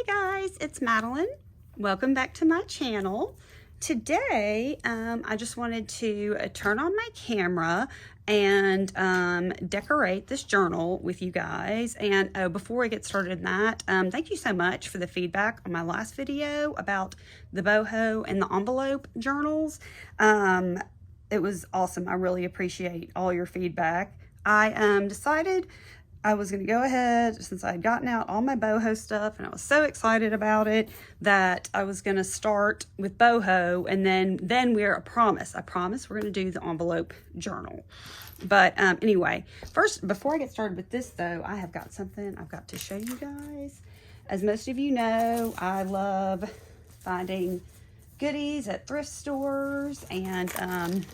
guys, it's Madeline. Welcome back to my channel. Today, I just wanted to turn on my camera and decorate this journal with you guys. And before I get started in that, thank you so much for the feedback on my last video about the boho and the envelope journals. It was awesome. I really appreciate all your feedback. I decided I was going to go ahead, since I had gotten out all my boho stuff and I was so excited about it, that I was going to start with boho, and then I promise we're going to do the envelope journal. But anyway, first, before I get started with this though, I have got something I've got to show you guys. As most of you know, I love finding goodies at thrift stores and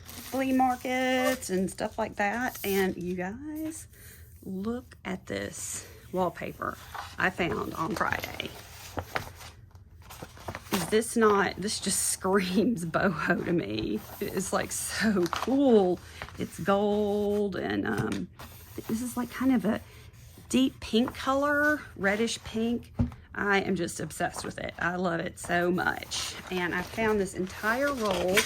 flea markets and stuff like that. And you guys, look at this wallpaper I found on Friday. Is this not, this just screams boho to me. It's like so cool. It's gold, and this is like kind of a deep pink color, reddish pink. I am just obsessed with it. I love it so much. And I found this entire roll,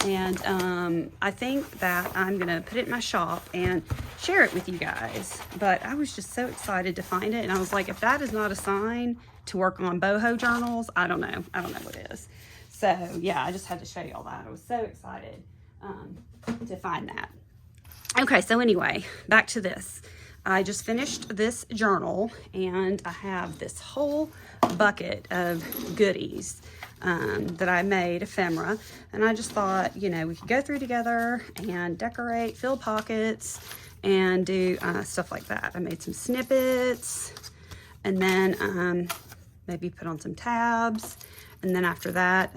and I think that I'm gonna put it in my shop and share it with you guys. But I was just so excited to find it, and I was like, if that is not a sign to work on boho journals, I don't know what is. So yeah, I just had to show you all that. I was so excited to find that. Okay, so anyway, back to this. I just finished this journal, and I have this whole bucket of goodies that I made ephemera, and I just thought, you know, we could go through together and decorate, fill pockets, and do stuff like that. I made some snippets, and then maybe put on some tabs, and then after that,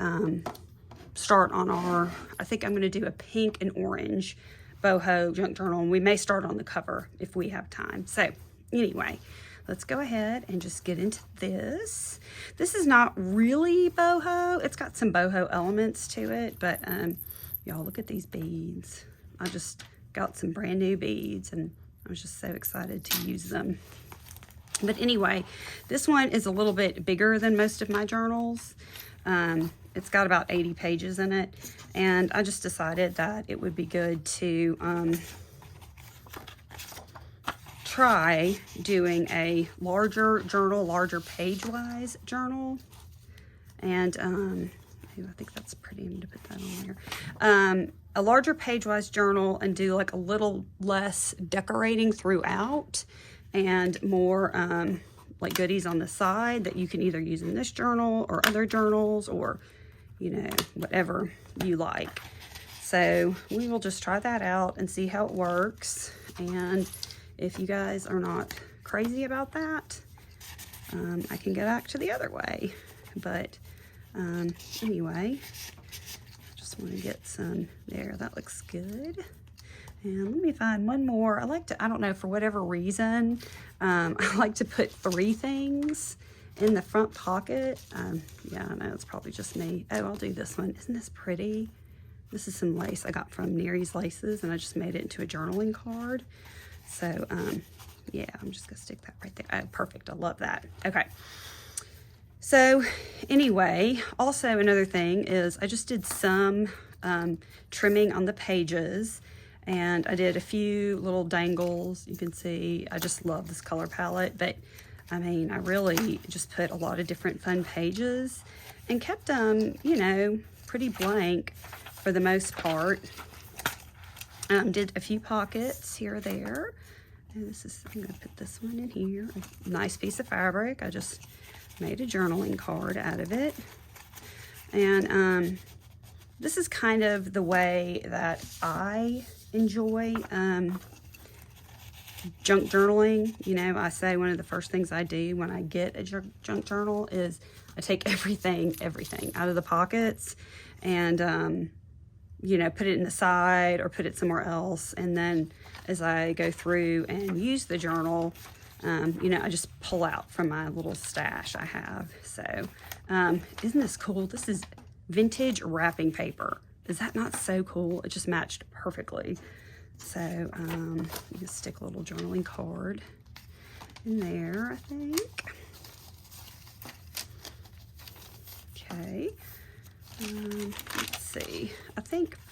start on our, I think I'm going to do a pink and orange boho junk journal, and we may start on the cover if we have time. So anyway, let's go ahead and just get into this. This is not really boho. It's got some boho elements to it, but y'all, look at these beads. I just got some brand new beads, and I was just so excited to use them. But anyway, this one is a little bit bigger than most of my journals. It's got about 80 pages in it, and I just decided that it would be good to try doing a larger journal, larger page-wise journal. And I think that's pretty. I'm going to put that on there. A larger page-wise journal, and do like a little less decorating throughout, and more like goodies on the side that you can either use in this journal or other journals, or you know, whatever you like. So we will just try that out and see how it works. And if you guys are not crazy about that, I can go back to the other way. But anyway, just want to get some there. That looks good. And let me find one more. I like to, I don't know, for whatever reason, I like to put 3 things in the front pocket. Yeah, I know, it's probably just me. Oh, I'll do this one. Isn't this pretty? This is some lace I got from Neary's Laces, and I just made it into a journaling card. So, yeah, I'm just gonna stick that right there. Oh, perfect, I love that. Okay. So, anyway, also another thing is I just did some trimming on the pages, and I did a few little dangles. You can see, I just love this color palette, but I mean, I really just put a lot of different fun pages and kept them, you know, pretty blank for the most part. Did a few pockets here or there. And this is, I'm going to put this one in here. A nice piece of fabric. I just made a journaling card out of it. And this is kind of the way that I enjoy junk journaling. You know, I say one of the first things I do when I get a junk journal is I take everything out of the pockets, and you know, put it in the side or put it somewhere else, and then as I go through and use the journal, you know, I just pull out from my little stash I have. So isn't this cool? This is vintage wrapping paper. Is that not so cool? It just matched perfectly. So you can stick a little journaling card in there, I think.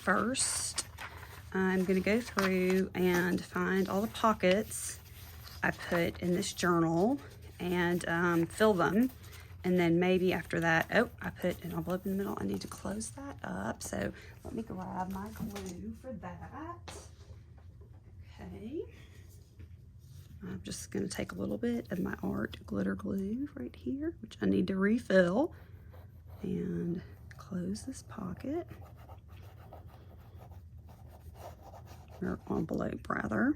first, I'm going to go through and find all the pockets I put in this journal and fill them. And then maybe after that, oh, I put an envelope in the middle. I need to close that up. So let me grab my glue for that. Okay. I'm just going to take a little bit of my art glitter glue right here, which I need to refill, and close this pocket, or envelope rather.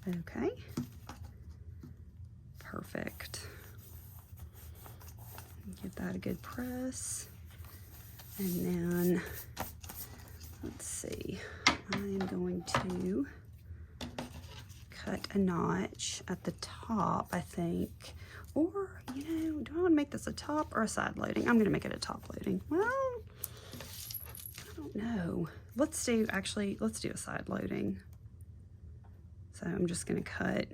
Okay. Perfect. Give that a good press. And then, let's see, I'm going to cut a notch at the top, I think. Or, you know, do I want to make this a top or a side loading? I'm going to make it a top loading. Well, I don't know. Let's do a side loading. So I'm just going to cut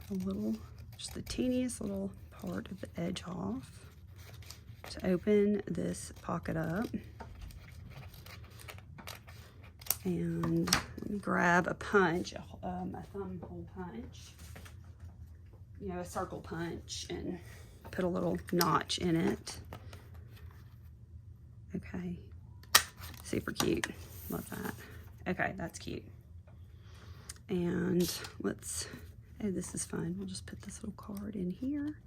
a little, just the teeniest little part of the edge off to open this pocket up. And let me grab a punch, a thumb hole punch, you know, a circle punch, and put a little notch in it. Okay, super cute, love that. Okay, that's cute. And let's, oh, this is fun. We'll just put this little card in here.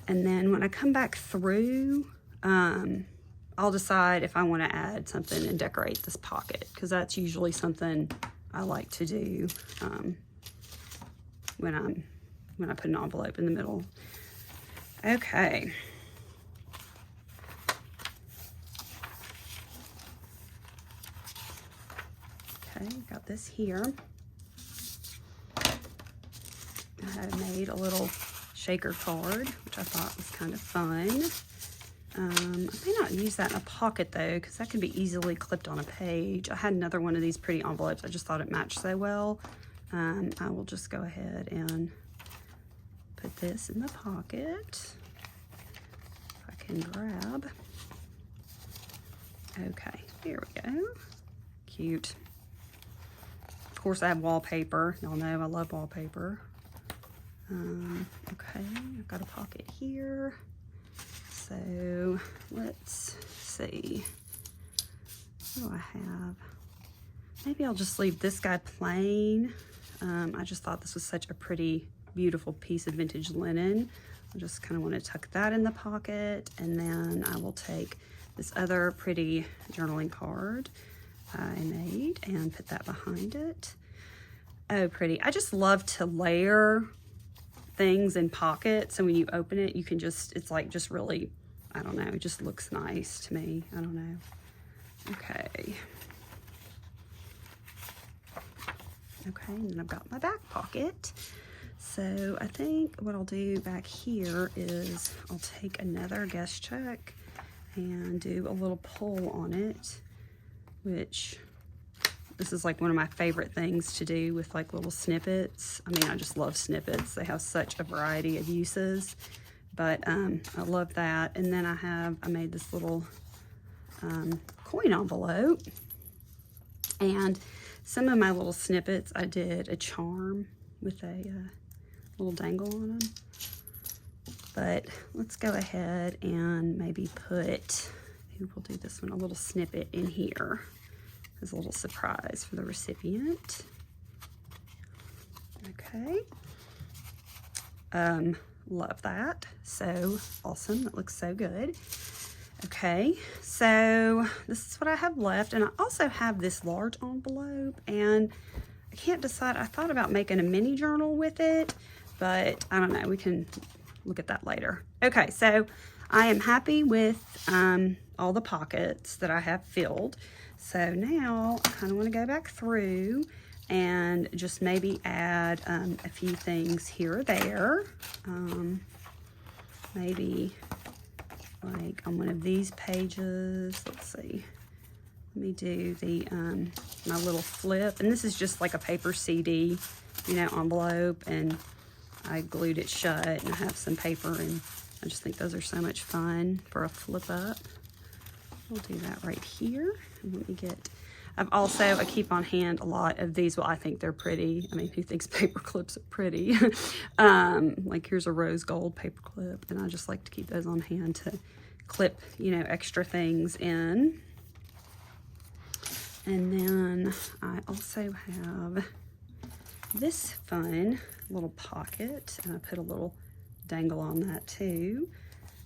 And then when I come back through, I'll decide if I want to add something and decorate this pocket, because that's usually something I like to do when I put an envelope in the middle. Okay. Okay, got this here. I had made a little shaker card, which I thought was kind of fun. I may not use that in a pocket though, because that can be easily clipped on a page. I had another one of these pretty envelopes. I just thought it matched so well. I will just go ahead and put this in the pocket. If I can grab. Okay, here we go. Cute. Of course, I have wallpaper. Y'all know I love wallpaper. Okay, I've got a pocket here. So let's see, what do I have? Maybe I'll just leave this guy plain. I just thought this was such a pretty, beautiful piece of vintage linen. I just kind of want to tuck that in the pocket, and then I will take this other pretty journaling card I made and put that behind it. Oh, pretty. I just love to layer things in pockets, so when you open it, you can just, it's like just really, I don't know, it just looks nice to me. I don't know. Okay. Okay, and then I've got my back pocket. So I think what I'll do back here is I'll take another guest check and do a little pull on it, which this is like one of my favorite things to do with like little snippets. I mean, I just love snippets. They have such a variety of uses, but I love that. And then I made this little coin envelope, and some of my little snippets, I did a charm with a little dangle on them. But let's go ahead and maybe put, maybe we'll do this one, a little snippet in here as a little surprise for the recipient. Okay. Love that. So awesome. That looks so good. Okay, so this is what I have left, and I also have this large envelope, and I can't decide. I thought about making a mini journal with it, but I don't know. We can look at that later. Okay, so I am happy with all the pockets that I have filled. So now I kind of want to go back through and just maybe add a few things here or there. Maybe like on one of these pages, let's see. Let me do the my little flip, and this is just like a paper CD, you know, envelope, and I glued it shut, and I have some paper and I just think those are so much fun for a flip up. We'll do that right here. And let me get, I keep on hand a lot of these. Well, I think they're pretty. I mean, who thinks paper clips are pretty? Like here's a rose gold paper clip, and I just like to keep those on hand to clip, you know, extra things in. And then I also have this fun little pocket, and I put a little dangle on that too.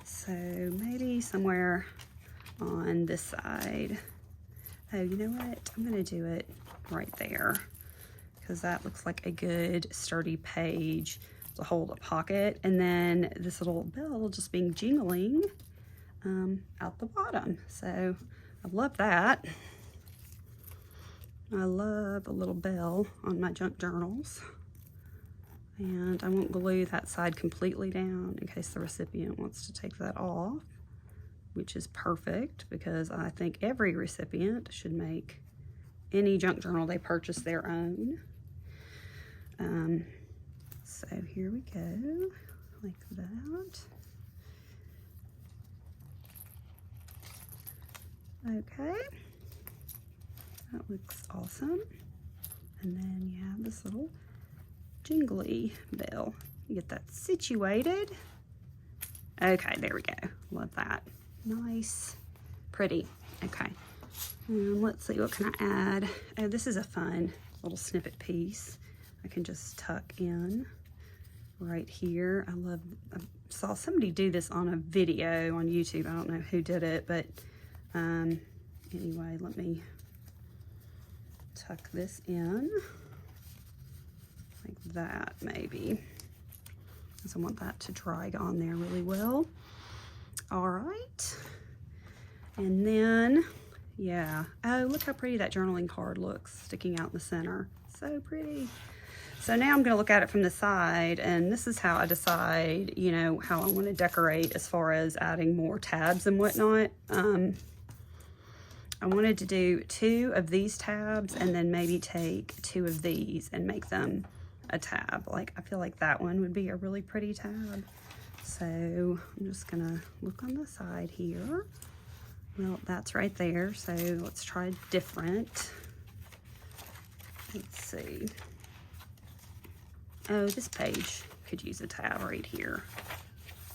So maybe somewhere on this side. Oh, you know what? I'm gonna do it right there because that looks like a good sturdy page to hold a pocket. And then this little bell just being jingling out the bottom. So I love that. I love a little bell on my junk journals. And I won't glue that side completely down in case the recipient wants to take that off, which is perfect because I think every recipient should make any junk journal they purchase their own. So here we go, like that. Okay. That looks awesome. And then you have this little jingly bell. You get that situated. Okay, there we go. Love that. Nice. Pretty. Okay. Let's see, what can I add? Oh, this is a fun little snippet piece. I can just tuck in right here. I saw somebody do this on a video on YouTube. I don't know who did it, but anyway, let me tuck this in like that maybe, because I want that to drag on there really well. All right, and then yeah, oh, look how pretty that journaling card looks sticking out in the center. So pretty. So now I'm going to look at it from the side, and this is how I decide, you know, how I want to decorate as far as adding more tabs and whatnot. I wanted to do 2 of these tabs and then maybe take 2 of these and make them a tab. Like, I feel like that one would be a really pretty tab. So I'm just gonna look on the side here. Well, that's right there. So let's try different. Let's see. Oh, this page could use a tab right here.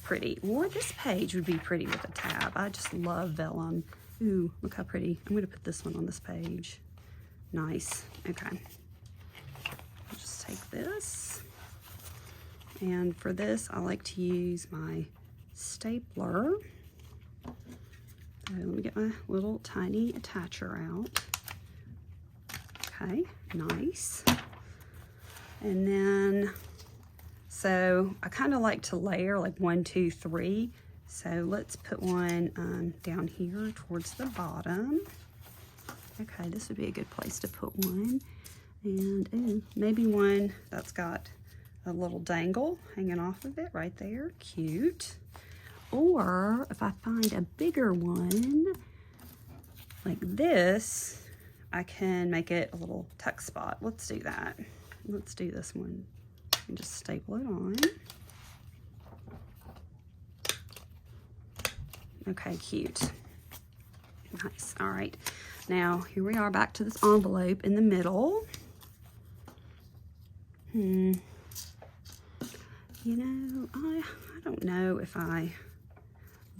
Pretty. Or this page would be pretty with a tab. I just love vellum. Ooh, look how pretty. I'm gonna put this one on this page. Nice. Okay. I'll just take this. And for this, I like to use my stapler. So let me get my little tiny attacher out. Okay, nice. And then, so I kind of like to layer like 1, 2, 3. So let's put one down here towards the bottom. Okay, this would be a good place to put one. And ooh, maybe one that's got a little dangle hanging off of it right there. Cute. Or if I find a bigger one like this, I can make it a little tuck spot. Let's do that. Let's do this one and just staple it on. Okay, cute. Nice. All right. Now, here we are back to this envelope in the middle. You know, I don't know if I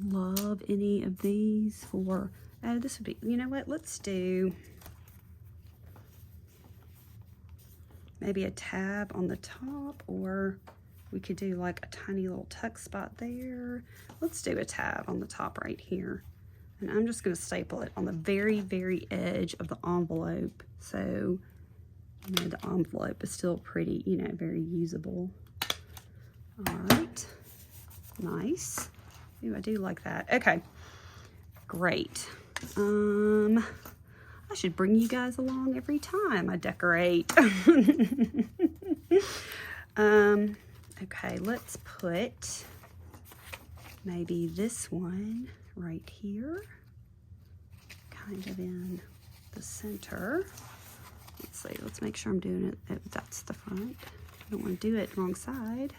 love any of these for, oh, this would be, you know what, let's do maybe a tab on the top, or we could do like a tiny little tuck spot there. Let's do a tab on the top right here. And I'm just going to staple it on the very, very edge of the envelope. So, you know, the envelope is still pretty, you know, very usable. All right. Nice. Ooh, I do like that. Okay. Great. I should bring you guys along every time I decorate. Okay, let's put maybe this one right here, kind of in the center. Let's see, let's make sure I'm doing it. Oh, that's the front. I don't want to do it wrong side.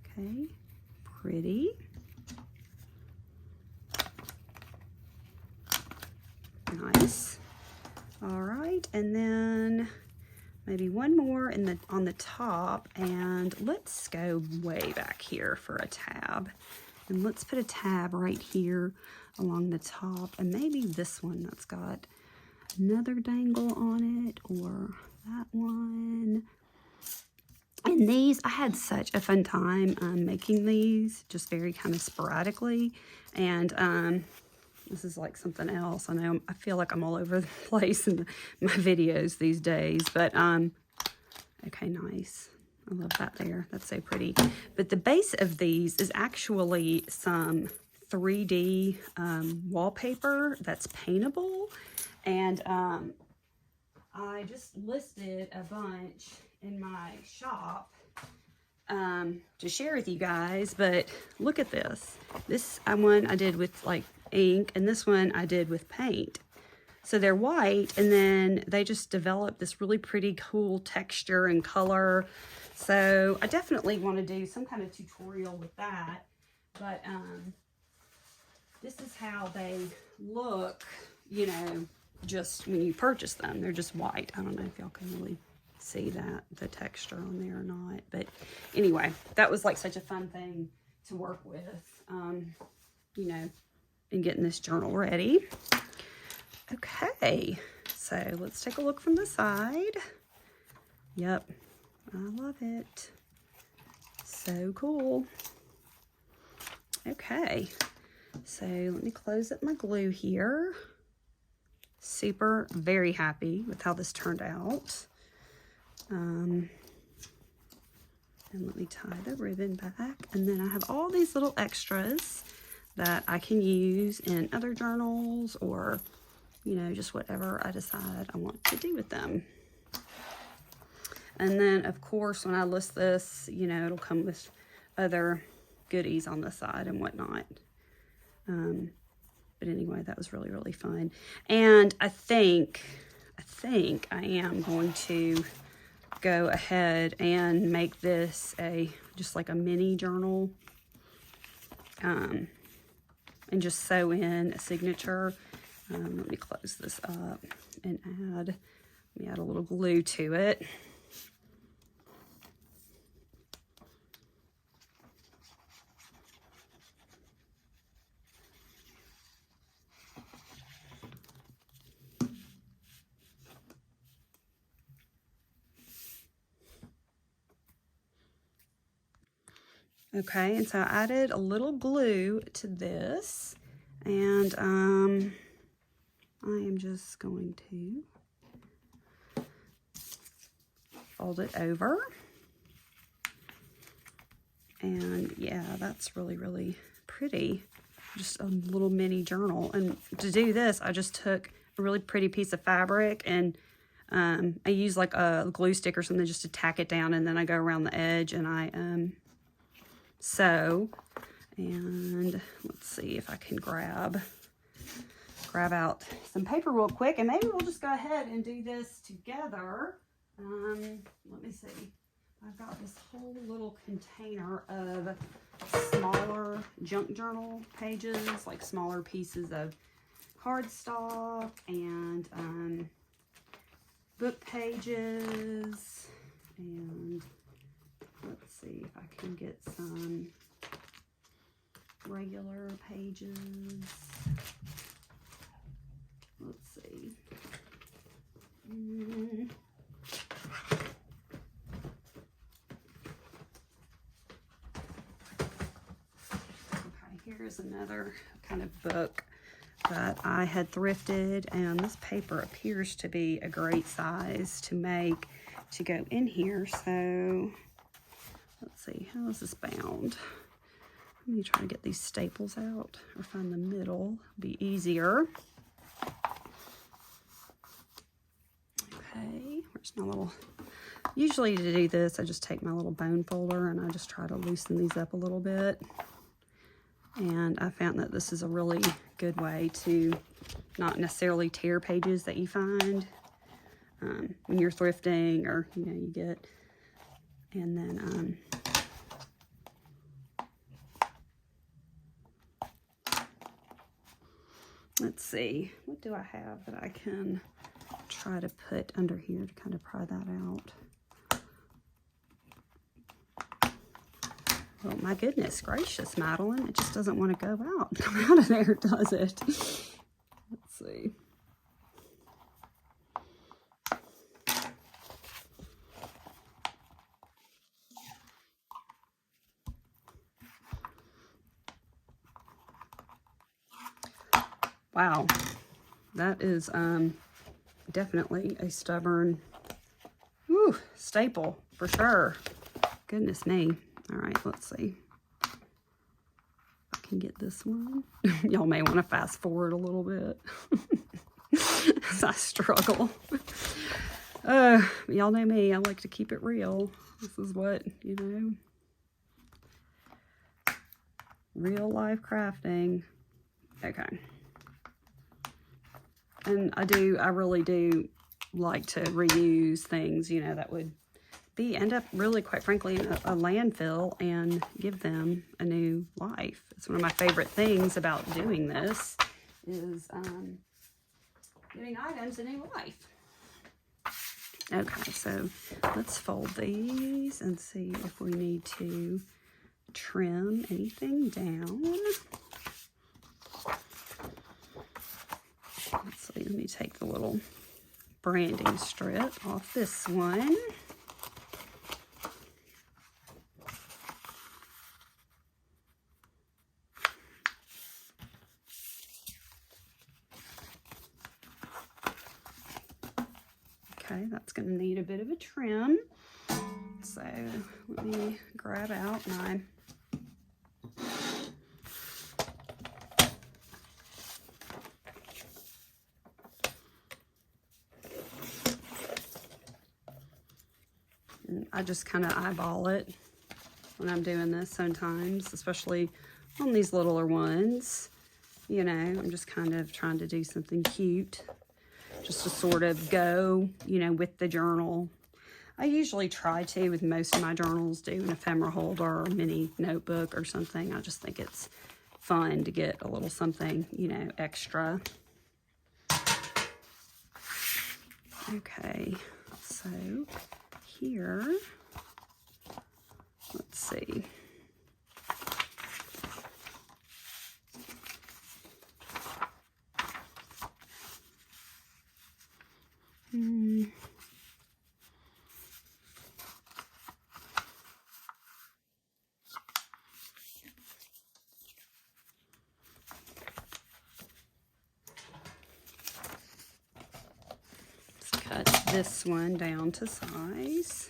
Okay, pretty. Nice. All right, and then maybe one more in the on the top, and let's go way back here for a tab. And let's put a tab right here along the top, and maybe this one that's got another dangle on it, or that one. And these, I had such a fun time making these, just very kind of sporadically. And this is like something else. I know I feel like I'm all over the place in my videos these days, but okay, nice. I love that there. That's so pretty. But the base of these is actually some 3D wallpaper that's paintable. And I just listed a bunch in my shop to share with you guys, but look at this. This one I did with like ink, and this one I did with paint. So they're white, and then they just develop this really pretty cool texture and color. So I definitely want to do some kind of tutorial with that. But this is how they look, you know, just when you purchase them. They're just white. I don't know if y'all can really see that, the texture on there or not. But anyway, that was like such a fun thing to work with, you know, and getting this journal ready. Okay, so let's take a look from the side. Yep, I love it. So cool. Okay, so let me close up my glue here. Super, very happy with how this turned out. And let me tie the ribbon back. And then I have all these little extras that I can use in other journals, or, you know, just whatever I decide I want to do with them. And then, of course, when I list this, you know, it'll come with other goodies on the side and whatnot. But anyway, that was really, really fun. And I think I am going to go ahead and make this just like a mini journal. And just sew in a signature. Let me close this up and add a little glue to it. Okay, and so I added a little glue to this, and I am just going to fold it over. And yeah, that's really, really pretty. Just a little mini journal. And to do this, I just took a really pretty piece of fabric, and I use like a glue stick or something just to tack it down, and then I go around the edge and I sew. And let's see if I can grab out some paper real quick, and maybe we'll just go ahead and do this together. Let me see. I've got this whole little container of smaller junk journal pages, like smaller pieces of cardstock and book pages. And let's see if I can get some regular pages. Let's see. Here's another kind of book that I had thrifted, and this paper appears to be a great size to make to go in here. So let's see, how is this bound? Let me try to get these staples out, or find the middle, be easier. Okay, where's my little, usually to do this I just take my little bone folder and I just try to loosen these up a little bit. And I found that this is a really good way to not necessarily tear pages that you find when you're thrifting, or, you know, you get. And then let's see, what do I have that I can try to put under here to kind of pry that out? Oh my goodness gracious, Madeline, it just doesn't want to go out. Come out of there, does it? Let's see. Wow, that is definitely a stubborn staple for sure. Goodness me. All right, let's see. I can get this one. Y'all may want to fast forward a little bit as I struggle. Y'all know me, I like to keep it real. This is what, you know, real life crafting. Okay. And I really do like to reuse things, you know, that would end up really, quite frankly, in a landfill and give them a new life. It's one of my favorite things about doing this is giving items a new life. Okay, so let's fold these and see if we need to trim anything down. Let's see, let me take the little branding strip off this one. Okay, that's going to need a bit of a trim. So let me grab out my I just kind of eyeball it when I'm doing this sometimes, especially on these littler ones. You know, I'm just kind of trying to do something cute just to sort of go, you know, with the journal. I usually try to, with most of my journals, do an ephemera holder or a mini notebook or something. I just think it's fun to get a little something, you know, extra. Okay, so here, let's see. Let's cut this one down to size.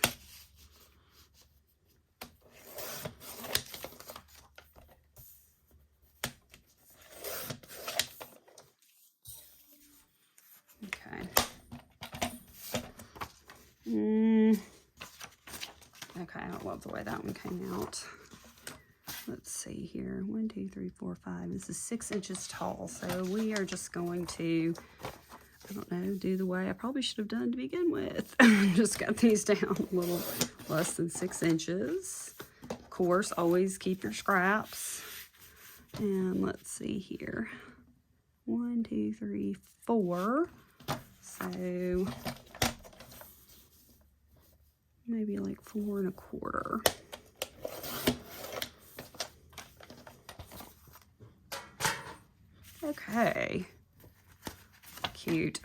Okay, I don't love the way that one came out. Let's see here. 1, 2, 3, 4, 5. This is 6 inches tall. So we are just going to, I don't know, do the way I probably should have done to begin with. Just got these down a little less than 6 inches. Of course, always keep your scraps. And let's see here. 1, 2, 3, 4. So maybe like 4 1/4. Okay, cute.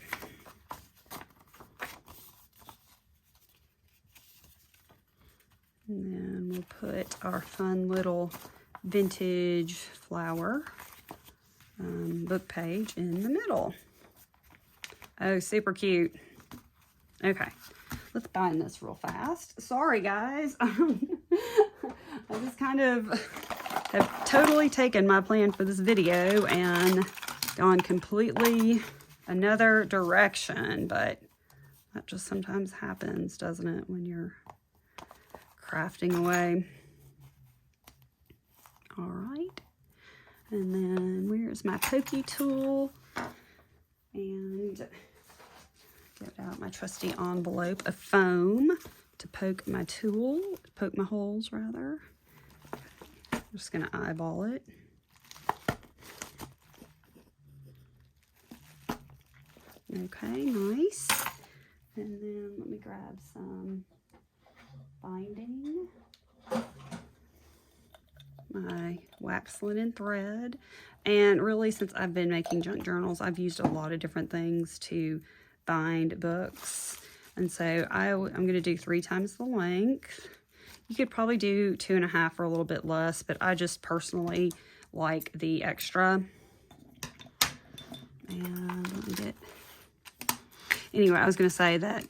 And then we'll put our fun little vintage flower book page in the middle. Oh, super cute. Okay, let's bind this real fast. Sorry, guys. I just kind of have totally taken my plan for this video and gone completely another direction, but that just sometimes happens, doesn't it, when you're crafting away. All right, and then where's my pokey tool? And get out my trusty envelope of foam to poke my holes rather. I'm just gonna eyeball it. Okay, nice. And then let me grab some binding. My wax linen thread. And really, since I've been making junk journals, I've used a lot of different things to bind books. And so I'm going to do 3 times the length. You could probably do 2.5 or a little bit less, but I just personally like the extra. And let me get... Anyway, I was going to say that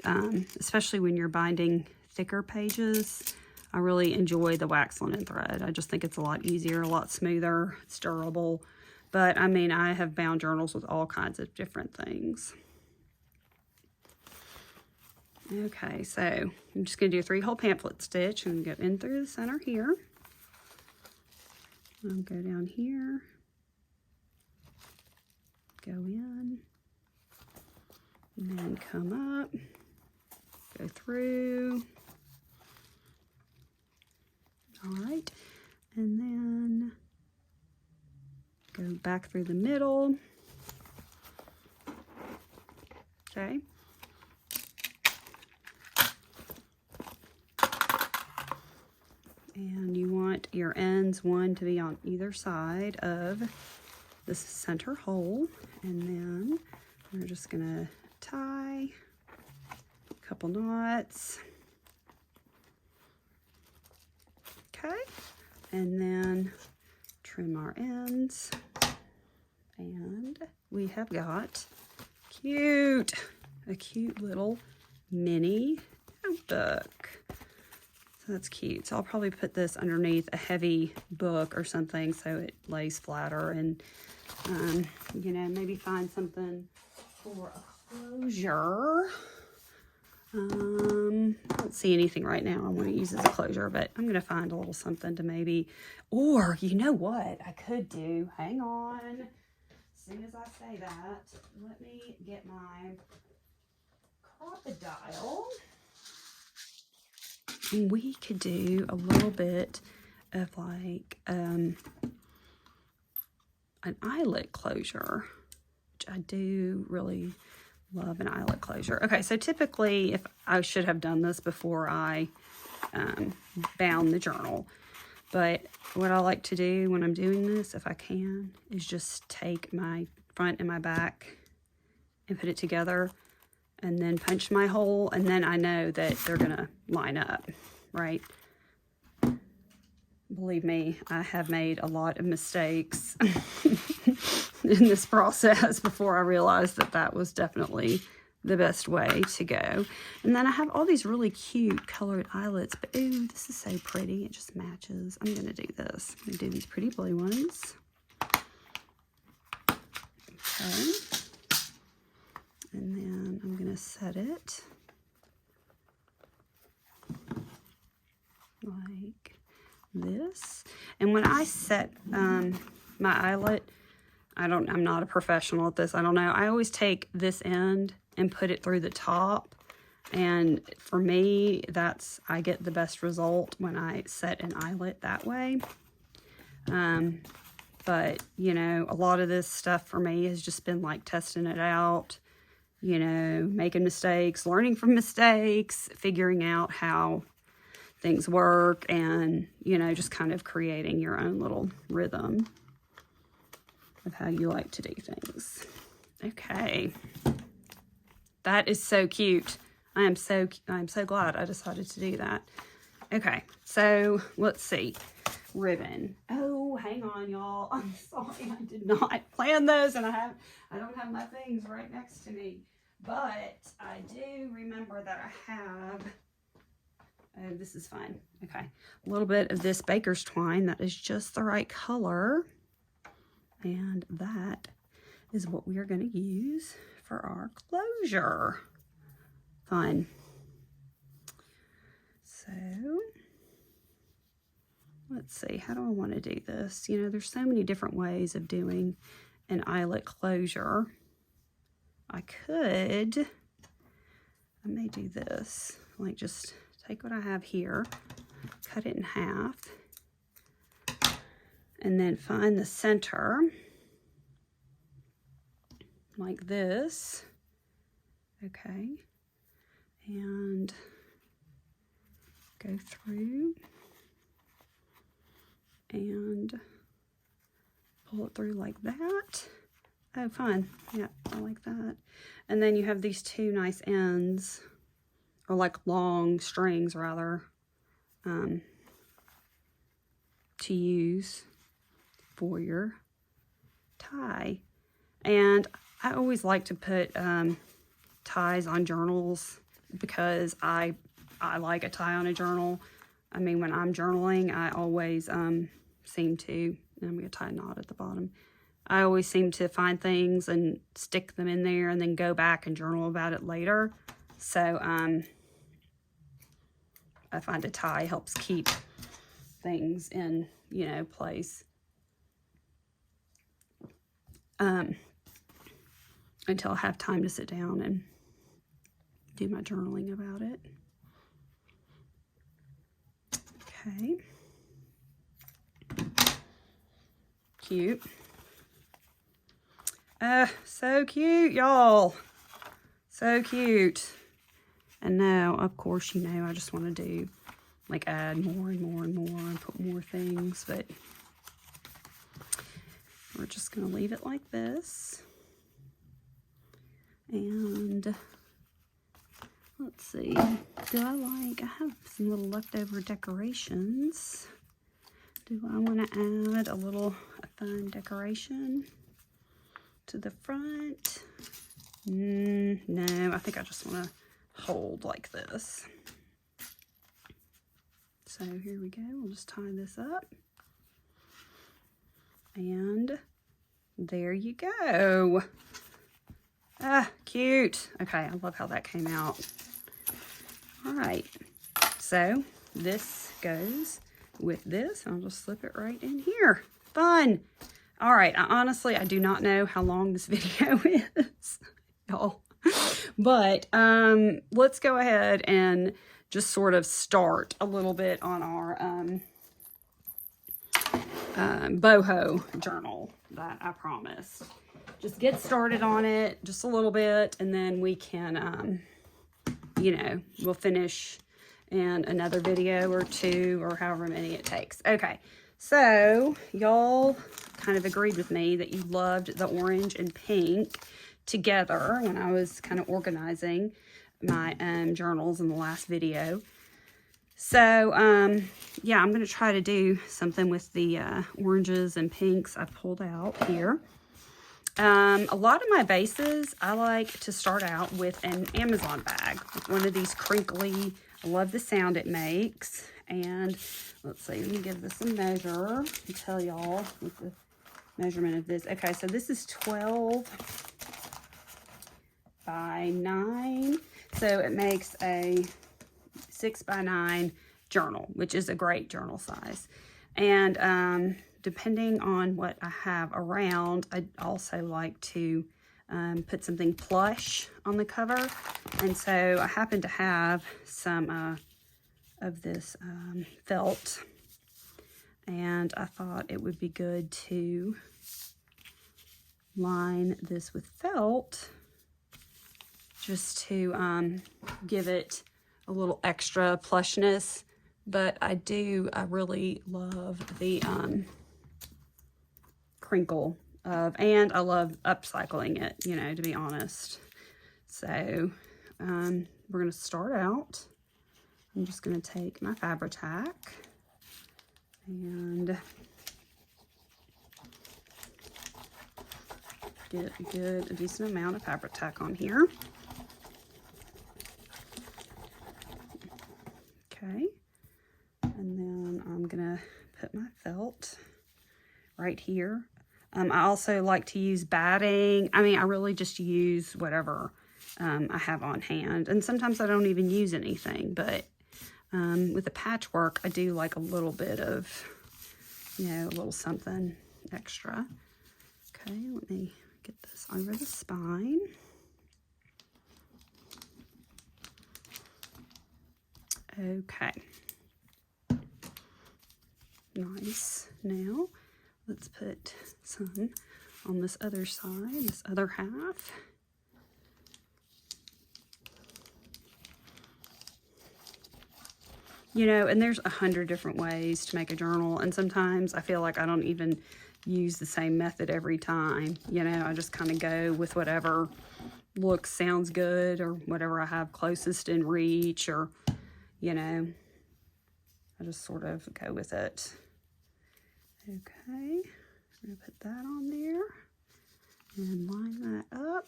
especially when you're binding thicker pages, I really enjoy the wax linen thread. I just think it's a lot easier, a lot smoother, it's durable. But I mean, I have bound journals with all kinds of different things. Okay, so I'm just going to do a 3-hole pamphlet stitch and go in through the center here. I'll go down here, go in, and then come up, go through. All right, and then go back through the middle. Okay. And you want your ends, one to be on either side of this center hole. And then we're just gonna tie a couple knots. Okay, and then trim our ends. And we have got a cute little mini notebook. So that's cute. So I'll probably put this underneath a heavy book or something so it lays flatter, and you know, maybe find something for a closure. I don't see anything right now I want to use as a closure, but I'm going to find a little something to maybe, or you know what I could do? Hang on. As soon as I say that, let me get my crocodile. And we could do a little bit of like an eyelet closure, which I do really love an eyelet closure. Okay, so typically, if I should have done this before I bound the journal, but what I like to do when I'm doing this, if I can, is just take my front and my back and put it together and then punch my hole, and then I know that they're gonna line up, right? Believe me, I have made a lot of mistakes in this process before I realized that that was definitely the best way to go. And then I have all these really cute colored eyelets, but ooh, this is so pretty. It just matches. I'm gonna do this. I'm gonna do these pretty blue ones. Okay. And then I'm gonna set it like this. And when I set my eyelet, I'm not a professional at this. I don't know. I always take this end and put it through the top. And for me, I get the best result when I set an eyelet that way. But, you know, a lot of this stuff for me has just been like testing it out, you know, making mistakes, learning from mistakes, figuring out how things work, and, you know, just kind of creating your own little rhythm of how you like to do things. Okay. That is so cute. I'm so glad I decided to do that. Okay, so let's see. Ribbon. Oh, hang on, y'all. I'm sorry, I did not plan those, and I don't have my things right next to me. But I do remember that I have, oh, this is fine. Okay, a little bit of this baker's twine that is just the right color. And that is what we are going to use for our closure. Fun. So, let's see, how do I want to do this? You know, there's so many different ways of doing an eyelet closure. I may do this, like just take what I have here, cut it in half, and then find the center like this, Okay, and go through and pull it through like that. Oh, fun. Yeah, I like that. And then you have these two nice ends, or like long strings rather, to use for your tie. And I always like to put ties on journals because I like a tie on a journal. I mean, when I'm journaling, I always seem to, and I'm going to tie a knot at the bottom. I always seem to find things and stick them in there and then go back and journal about it later. So I find a tie helps keep things in, you know, place. Until I have time to sit down and do my journaling about it. Okay. Cute. So cute, y'all. So cute. And now, of course, you know, I just want to do, like, add more and more and more and put more things, but we're just going to leave it like this. And let's see, I have some little leftover decorations. Do I want to add a fun decoration to the front? No, I think I just want to hold like this. So here we go. We'll just tie this up. And there you go. Ah, cute. Okay, I love how that came out. All right, so this goes with this. I'll just slip it right in here. Fun. All right, I do not know how long this video is, y'all. But let's go ahead and just sort of start a little bit on our boho journal that I promised. Just get started on it just a little bit, and then we can, you know, we'll finish in another video or two or however many it takes. Okay, so y'all kind of agreed with me that you loved the orange and pink together when I was kind of organizing my journals in the last video. So, yeah, I'm going to try to do something with the oranges and pinks I pulled out here. A lot of my bases, I like to start out with an Amazon bag, with one of these crinkly, I love the sound it makes. And let's see, let me give this a measure and tell y'all what the measurement of this. Okay, so this is 12 by 9. So it makes a 6 by 9 journal, which is a great journal size. And depending on what I have around, I also like to put something plush on the cover. And so I happen to have some of this felt, and I thought it would be good to line this with felt just to give it a little extra plushness. But I really love the crinkle of, and I love upcycling it, you know, to be honest. So we're going to start out. I'm just going to take my Fabri-Tac and get a decent amount of Fabri-Tac on here. Okay, and then I'm gonna put my felt right here. I also like to use batting. I mean, I really just use whatever I have on hand, and sometimes I don't even use anything, but with the patchwork, I do like a little bit of, you know, a little something extra. Okay, let me get this over the spine. Okay, nice. Now let's put some on this other side, this other half. you know, and there's 100 different ways to make a journal. And sometimes I feel like I don't even use the same method every time. You know, I just kind of go with whatever looks, sounds good, or whatever I have closest in reach, or, you know, I just sort of go with it. Okay, I'm going to put that on there and line that up.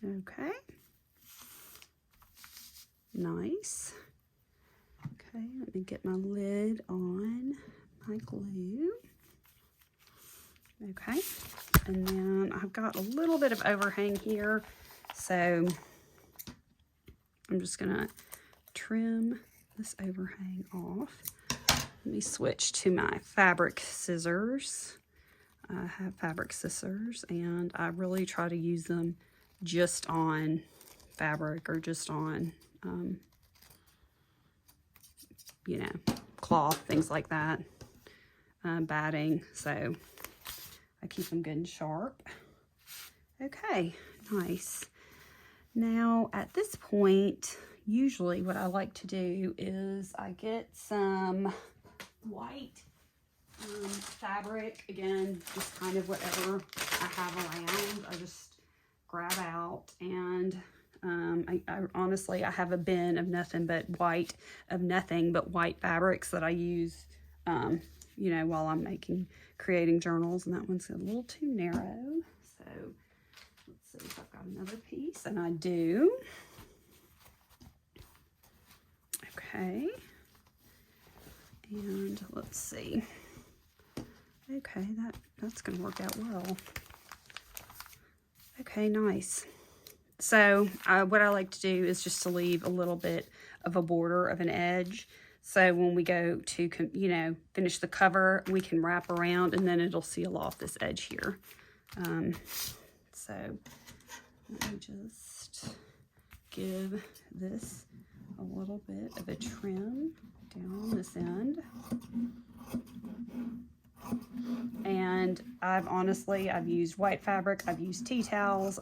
Okay, nice. Okay, let me get my lid on my glue. Okay, and then I've got a little bit of overhang here, so I'm just gonna trim this overhang off. Let me switch to my fabric scissors. I have fabric scissors, and I really try to use them just on fabric or just on, you know, cloth, things like that, batting. So I keep them good and sharp. Okay, nice. Now at this point, usually what I like to do is I get some white fabric, again, just kind of whatever I have around. I just grab out, and I honestly, I have a bin of nothing but white fabrics that I use, you know, while I'm creating journals. And that one's a little too narrow. So let's see if I've got another piece, and I do. Okay. And let's see. Okay, that's gonna work out well. Okay, nice. So what I like to do is just to leave a little bit of a border of an edge. So when we go to, you know, finish the cover, we can wrap around, and then it'll seal off this edge here. So let me just give this a little bit of a trim down this end. And I've used white fabric, I've used tea towels,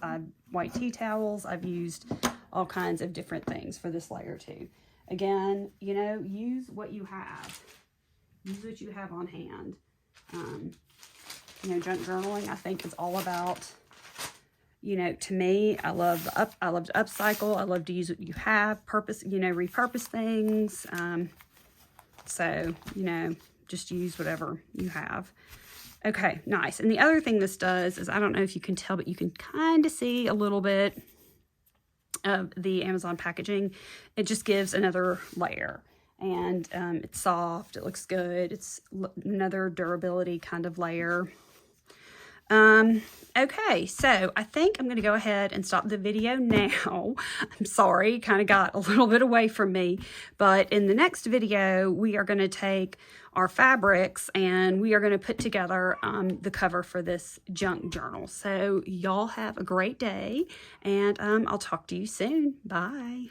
white tea towels, I've used all kinds of different things for this layer too. Again, you know, use what you have. Use what you have on hand. You know, junk journaling, I think, is all about, you know, to me, I love to upcycle. I love to use what you have, repurpose things. So, you know, just use whatever you have. Okay, nice. And the other thing this does is, I don't know if you can tell, but you can kind of see a little bit of the Amazon packaging. It just gives another layer, and it's soft, it looks good. It's another durability kind of layer. Okay, so I think I'm going to go ahead and stop the video now. I'm sorry, kind of got a little bit away from me, but in the next video, we are going to take our fabrics and we are going to put together the cover for this junk journal. So y'all have a great day, and I'll talk to you soon. Bye.